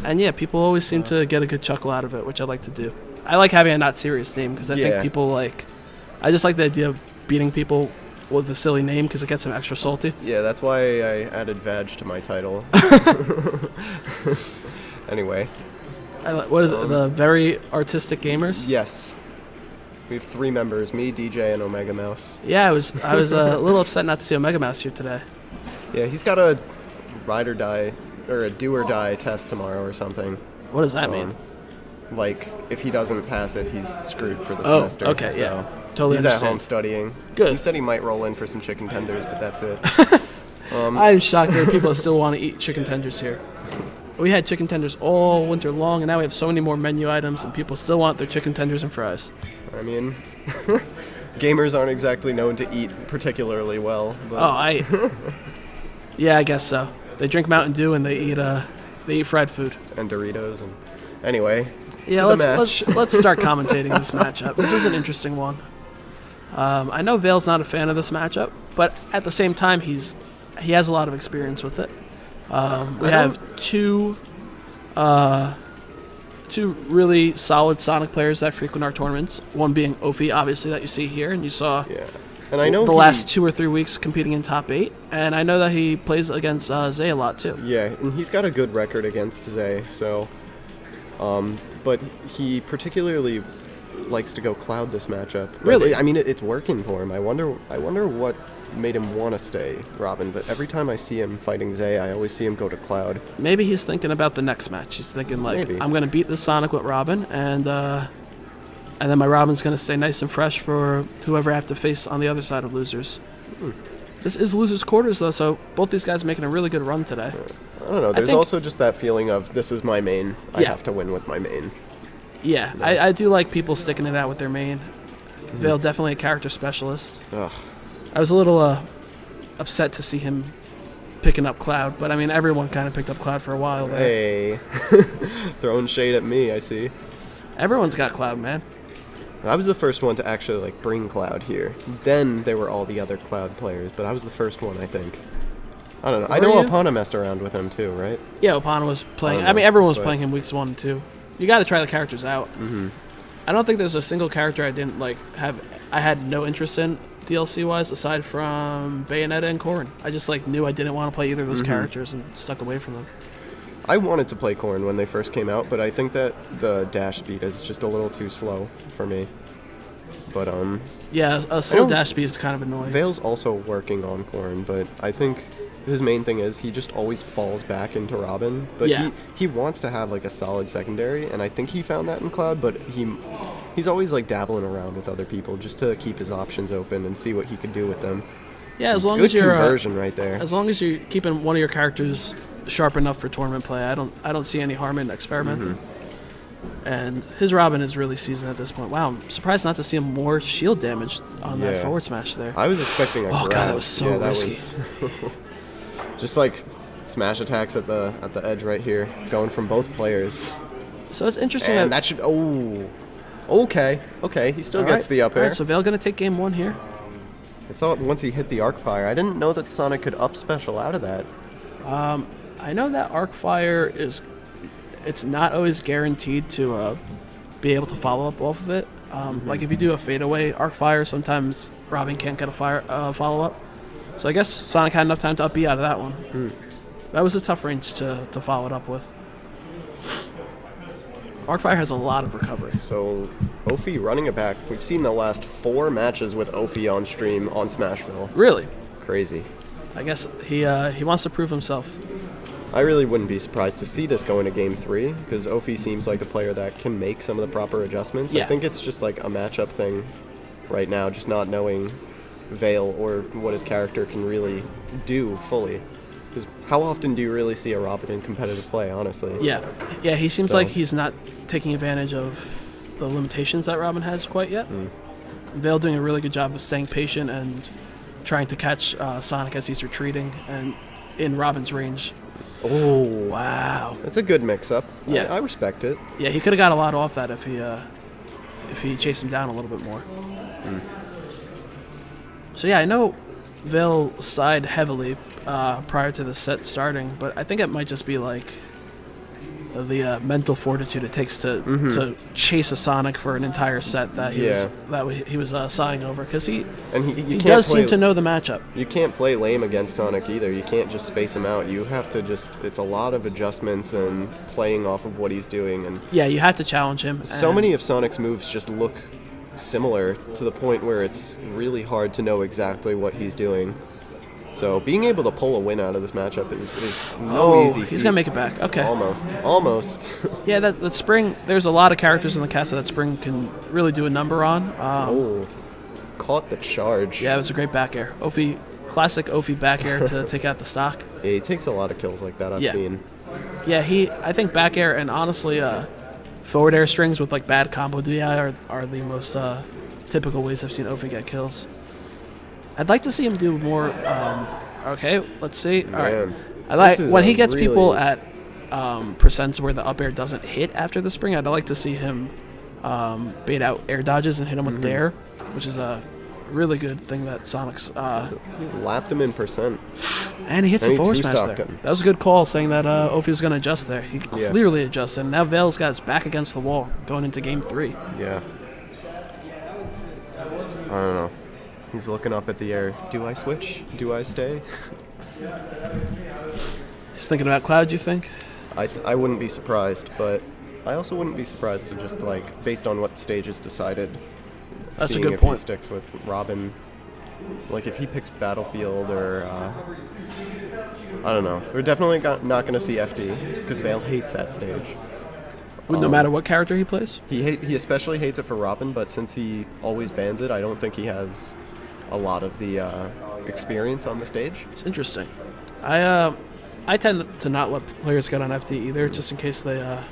And yeah, people always seem to get a good chuckle out of it, which I like to do. I like having a not serious name because I think people I just like the idea of beating people with a silly name because it gets them extra salty. Yeah, that's why I added Vag to my title. Anyway. What is it? The Very Artistic Gamers? Yes. We have 3 members, me, DJ, and Omega Mouse. Yeah, I was a little upset not to see Omega Mouse here today. Yeah, he's got a ride or die, or a do or die test tomorrow or something. What does that mean? Like, if he doesn't pass it, he's screwed for the semester. Oh, okay, so yeah. Totally he's understand. at home studying. Good. He said he might roll in for some chicken tenders, but that's it. I'm shocked there are people that still want to eat chicken tenders here. We had chicken tenders all winter long, and now we have so many more menu items, and people still want their chicken tenders and fries. I mean, gamers aren't exactly known to eat particularly well. But Yeah, I guess so. They drink Mountain Dew and they eat fried food. And Doritos. And anyway, yeah, let's start commentating this matchup. This is an interesting one. I know Vale's not a fan of this matchup, but at the same time, he has a lot of experience with it. We have two really solid Sonic players that frequent our tournaments. One being Ophy, obviously, that you see here, and you saw and I know the last 2 or 3 weeks competing in top 8, and I know that he plays against Zay a lot too. Yeah, and he's got a good record against Zay, so but he particularly likes to go Cloud this matchup. Really? I mean, it's working for him. I wonder what made him want to stay Robin, but every time I see him fighting Zay, I always see him go to Cloud. Maybe he's thinking about the next match. He's thinking Maybe. I'm going to beat this Sonic with Robin, and then my Robin's going to stay nice and fresh for whoever I have to face on the other side of losers. This is losers quarters though, so both these guys are making a really good run today. I don't know. There's also just that feeling of this is my main. I have to win with my main. Yeah, I do like people sticking it out with their main. Vale, definitely a character specialist. Ugh. I was a little upset to see him picking up Cloud, but I mean, everyone kind of picked up Cloud for a while there. Hey, throwing shade at me, I see. Everyone's got Cloud, man. I was the first one to actually bring Cloud here. Then there were all the other Cloud players, but I was the first one, I think. I don't know. I know Opana messed around with him too, right? Yeah, Opana was playing. I mean, everyone was playing him weeks 1 and 2. You got to try the characters out. I don't think there's a single character I didn't I had no interest in DLC wise aside from Bayonetta and Corrin. I just knew I didn't want to play either of those characters and stuck away from them. I wanted to play Corrin when they first came out, but I think that the dash speed is just a little too slow for me. But yeah, a slow dash speed is kind of annoying. Vale's also working on Corrin, but I think his main thing is he just always falls back into Robin. But he wants to have a solid secondary, and I think he found that in Cloud, but he's always dabbling around with other people just to keep his options open and see what he can do with them. Yeah, as long Good as you're conversion right there. As long as you're keeping one of your characters sharp enough for tournament play, I don't see any harm in experimenting. And his Robin is really seasoned at this point. Wow, I'm surprised not to see him more shield damage on that forward smash there. I was expecting a grab. God, that was so risky. Just smash attacks at the edge right here, going from both players. So it's interesting that should. Okay, he still gets the up air. All right, so Vale gonna take game 1 here. I thought once he hit the arc fire, I didn't know that Sonic could up special out of that. I know that arc fire it's not always guaranteed to be able to follow up off of it. If you do a fadeaway arc fire, sometimes Robin can't get a follow up. So I guess Sonic had enough time to up B out of that one. That was a tough range to follow it up with. Arcfire has a lot of recovery. So Ophy running it back. We've seen the last 4 matches with Ophy on stream on Smashville. Really? Crazy. I guess he wants to prove himself. I really wouldn't be surprised to see this go into Game 3, because Ophy seems like a player that can make some of the proper adjustments. Yeah. I think it's just a matchup thing right now, just not knowing Vale or what his character can really do fully. Because how often do you really see a Robin in competitive play, honestly? Yeah, he seems like he's not taking advantage of the limitations that Robin has quite yet. Vale doing a really good job of staying patient and trying to catch Sonic as he's retreating and in Robin's range. Oh, wow. That's a good mix-up. Yeah. I respect it. Yeah, he could have got a lot off that if he chased him down a little bit more. So yeah, I know Vale sighed heavily prior to the set starting, but I think it might just be the mental fortitude it takes to chase a Sonic for an entire set that he was sighing over, because he does seem to know the matchup. You can't play lame against Sonic either. You can't just space him out. You have to it's a lot of adjustments and playing off of what he's doing. And yeah, you have to challenge him. So many of Sonic's moves just look similar to the point where it's really hard to know exactly what he's doing. So being able to pull a win out of this matchup is no easy feat. He's going to make it back. Okay. Almost. Yeah, that Spring, there's a lot of characters in the cast that Spring can really do a number on. Caught the charge. Yeah, it was a great back air. Classic Ophy back air to take out the stock. Yeah, he takes a lot of kills like that I've seen. Yeah, I think back air and honestly forward air strings with like bad combo DI are the most typical ways I've seen Ophy get kills. I'd like to see him do more. Okay, let's see. All right. I like when he gets people at percents where the up air doesn't hit after the spring. I'd like to see him bait out air dodges and hit him with dare, which is a really good thing that Sonic's. He's lapped him in percent. And he hits the forward smash there. Him. That was a good call, saying that Ophy was going to adjust there. He clearly adjusted. And now Vale's got his back against the wall going into game 3. Yeah. I don't know. He's looking up at the air. Do I switch? Do I stay? He's thinking about Cloud, you think? I wouldn't be surprised, but I also wouldn't be surprised to just, like, based on what stage is decided, that's seeing a good if point. He sticks with Robin. Like, if he picks Battlefield or, I don't know. We're definitely not going to see FD, because Vale hates that stage. No matter what character he plays? He especially hates it for Robin, but since he always bans it, I don't think he has a lot of the experience on the stage. It's interesting. I tend to not let players get on FD either, just in case they are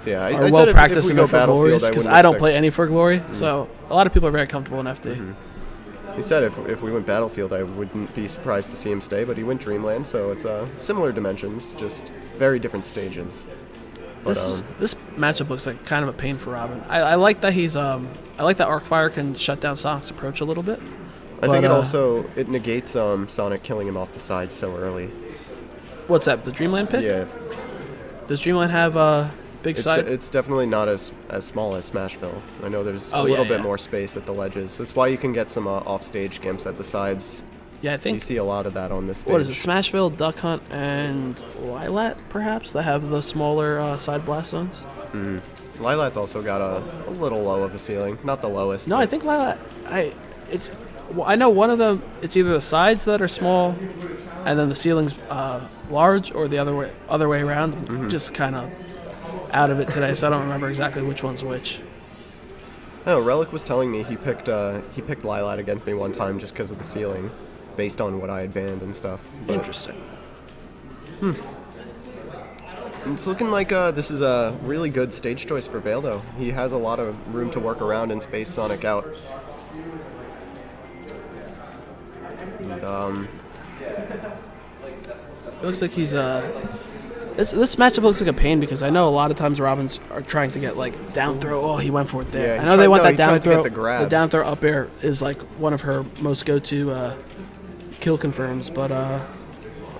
well practiced in their For Glories, because I don't play any For Glory, so a lot of people are very comfortable in FD. He said if we went Battlefield, I wouldn't be surprised to see him stay, but he went Dreamland, so it's similar dimensions, just very different stages. But, this matchup looks like kind of a pain for Robin. I like that I like that Arcfire can shut down Sonic's approach a little bit. I think it negates Sonic killing him off the side so early. What's that? The Dreamland pick? Yeah. Does Dreamland have a big side? It's definitely not as small as Smashville. I know there's a little bit more space at the ledges. That's why you can get some offstage gimps at the sides. Yeah, I think you see a lot of that on this stage. What is it? Smashville, Duck Hunt, and Lilat, perhaps, that have the smaller side blast zones. Lilat's also got a little low of a ceiling, not the lowest. No, I think Lilat. I know one of them. It's either the sides that are small, and then the ceiling's large, or the other way around. I'm just kind of out of it today, so I don't remember exactly which one's which. No, Relic was telling me he picked Lilat against me one time just because of the ceiling, based on what I had banned and stuff. But, interesting. It's looking like this is a really good stage choice for Vale, though. He has a lot of room to work around and space Sonic out. And, it looks like he's this matchup looks like a pain, because I know a lot of times Robins are trying to get like down throw. Oh, he went for it there. Yeah, I know they want that down throw. The down throw up air is like one of her most go-to kill confirms, but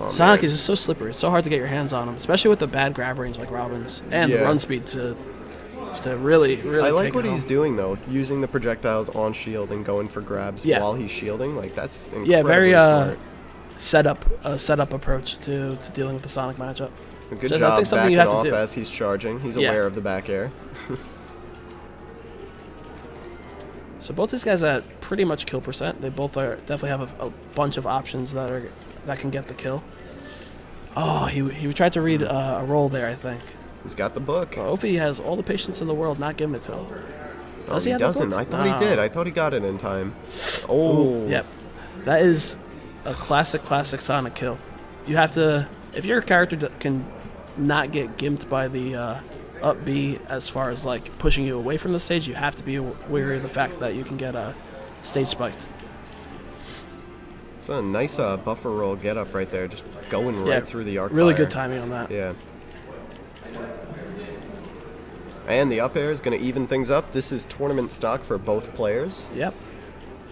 Sonic is just so slippery. It's so hard to get your hands on him, especially with the bad grab range like Robin's and the run speed to really. I like what he's doing though, using the projectiles on shield and going for grabs while he's shielding. Like that's incredibly smart. Setup approach to dealing with the Sonic matchup. Good job backing off as he's charging. He's aware of the back air. So both these guys are at pretty much kill percent. They both definitely have a bunch of options that can get the kill. Oh, he tried to read a roll there, I think. He's got the book. Well, Ophy has all the patience in the world, not giving it to him. Does he have doesn't. The book? I thought he did. I thought he got it in time. Ooh, yep. That is a classic Sonic kill. You have to, if your character can not get gimped by the up B as far as like pushing you away from the stage, you have to be wary of the fact that you can get stage spiked. It's a nice buffer roll get up right there, just going right through the arc. Really good timing on that. Yeah. And the up air is going to even things up. This is tournament stock for both players. Yep.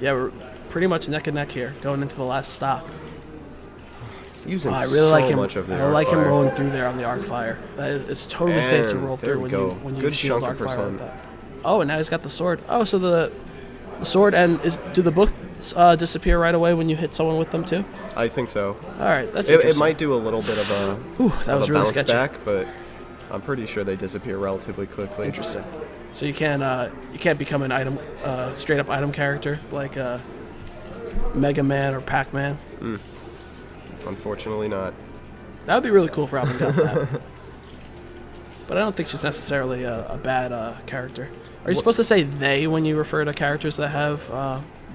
Yeah, we're pretty much neck and neck here, going into the last stock. He's using I really so like him. much of the I like him Arcfire. rolling through there on the arc fire. It's totally safe to And roll there through we go. when you Good shield chunk arc of fire like percent. that. Oh, and now he's got the sword. Oh, so the sword and do the books disappear right away when you hit someone with them too? I think so. All right, that's It interesting. might do a little bit of a, Whew, that of was a really bounce sketchy. back, but I'm pretty sure they disappear relatively quickly. Interesting. So you can't become an item, straight up item character like Mega Man or Pac Man. Unfortunately not. That would be really cool if Robin got that. But I don't think she's necessarily a bad character. Are you supposed to say they when you refer to characters that have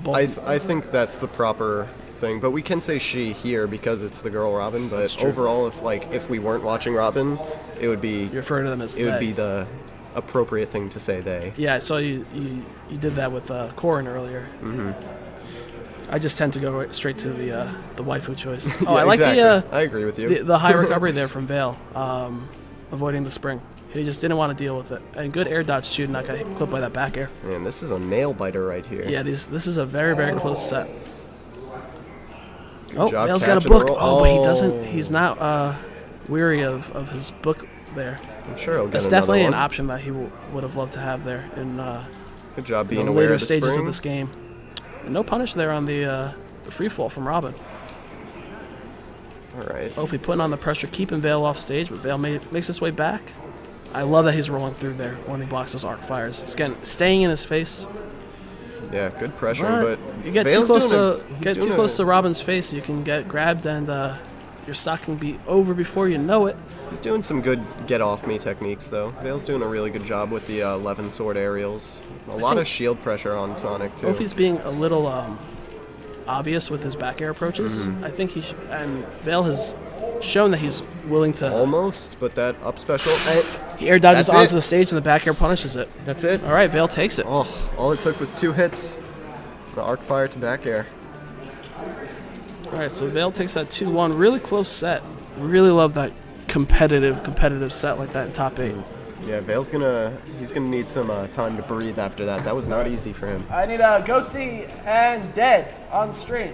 both? I think that's the proper thing, but we can say she here because it's the girl Robin. But true. overall, if we weren't watching Robin, it would be You refer to them as it would they. be the appropriate thing to say they. Yeah, I saw you did that with Corrin earlier. Mm-hmm. I just tend to go straight to the waifu choice. Oh, Yeah, I like exactly. I agree with you. the high recovery there from Vale, avoiding the spring. He just didn't want to deal with it. And good air dodge too, not got clipped by that back air. Man, this is a nail biter right here. Yeah, this is a very, very close set. Good job Vale's got a catching the book. roll. Oh, but he doesn't. He's not weary of his book there. I'm sure he'll get That's another definitely one. an option that he would have loved to have there in Good job the being aware later of the stages spring. of this game. And no punish there on the free fall from Robin. All right. Ophy putting on the pressure, keeping Vale off stage, but Vale makes his way back. I love that he's rolling through there when he blocks those arc fires. He's staying in his face. Yeah, good pressure, but you get Vale's too close to Robin's face, you can get grabbed and your stock can be over before you know it. He's doing some good get off me techniques though. Vale's doing a really good job with the 11 sword aerials. A lot of shield pressure on Sonic too. Ophy's being a little obvious with his back air approaches. Mm-hmm. I think and Vale has shown that he's willing to. Almost, but that up special. He air dodges That's onto it. the stage and the back air punishes it. That's it. All right, Vale takes it. Oh, all it took was 2 hits. The arc fire to back air. All right, so Vale takes that 2-1. Really close set. Really love that competitive set like that in top 8. Yeah, Vale's he's gonna need some time to breathe after that. That was not easy for him. I need a goatee and dead on stream.